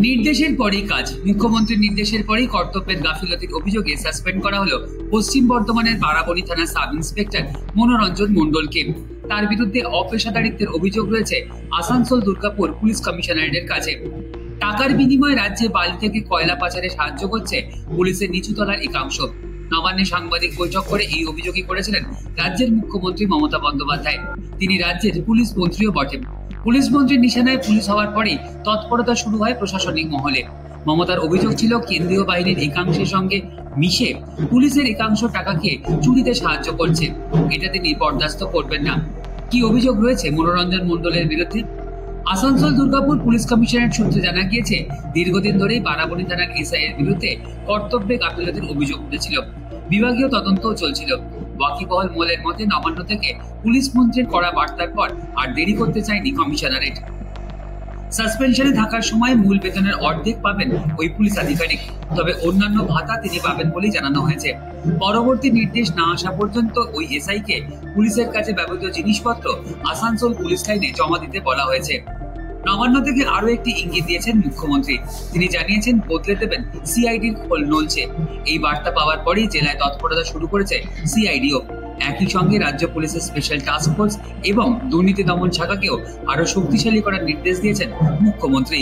নির্দেশের পরেই কাজ। মুখ্যমন্ত্রীর নির্দেশের পরেই কর্তব্যের গাফিলতির অভিযোগে সাসপেন্ড করা হলো পশ্চিম বর্ধমানের বারাবণী থানার সাব ইন্সপেক্টর মনোরঞ্জন মণ্ডলকে। তার বিরুদ্ধে অপেশাদারিত্বের অভিযোগ রয়েছে আসানসোল দুর্গাপুর পুলিশ কমিশনারেটের কাছে। টাকার বিনিময়ে রাজ্যে বালি থেকে কয়লা পাচারে সাহায্য করছে পুলিশের নিচুতলার একাংশ। নবান্নে সাংবাদিক বৈঠক করে এই অভিযোগই করেছিলেন রাজ্যের মুখ্যমন্ত্রী মমতা বন্দ্যোপাধ্যায়। তিনি রাজ্যের পুলিশ মন্ত্রীও বটেন। পুলিশ মন্ত্রীর নিশানায় পুলিশ হওয়ার পরেই তৎপরতা শুরু হয় প্রশাসনিক মহলে। মমতার অভিযোগ ছিল কেন্দ্রীয় বাহিনীর একাংশের সঙ্গে মিশে পুলিশের একাংশ টাকাকে চুরিতে সাহায্য করছে। এটা তিনি বরদাস্ত করবেন না। কি অভিযোগ রয়েছে মনোরঞ্জন মণ্ডলের বিরুদ্ধে? আসানসোল দুর্গাপুর পুলিশ কমিশনারেট সূত্রে জানা গিয়েছে, দীর্ঘদিন ধরেই বারাবণী থানার এসআই এর বিরুদ্ধে কর্তব্যে গাফিলতির অভিযোগ উঠেছিল। বিভাগীয় তদন্তও চলছিল। ওয়াকিবহাল মহলের মতে নবান্ন থেকে পুলিশ মন্ত্রীর করা বার্তার পর আর দেরি করতে চায়নি কমিশনারেট। সাসপেনশনে থাকার সময় মূল বেতনের অর্ধেক পাবেন ওই পুলিশ আধিকারিক, তবে অন্যান্য ভাতা তিনি পাবেন বলেই জানানো হয়েছে। পরবর্তী নির্দেশ না আসা পর্যন্ত ওই এসআই কে পুলিশের কাছে ব্যবহৃত জিনিসপত্র আসানসোল পুলিশ লাইনে জমা দিতে বলা হয়েছে। নবান্ন থেকে আরো একটি ইঙ্গিত দিয়েছেন মুখ্যমন্ত্রী। তিনি জানিয়েছেন বদলে দেবেন সিআইডির খোল নলছে। এই বার্তা পাওয়ার পরেই জেলায় তৎপরতা শুরু করেছে সিআইডিও। একই সঙ্গে রাজ্য পুলিশের স্পেশাল টাস্ক ফোর্স এবং দুর্নীতি দমন শাখাকেও আরো শক্তিশালী করার নির্দেশ দিয়েছেন মুখ্যমন্ত্রী।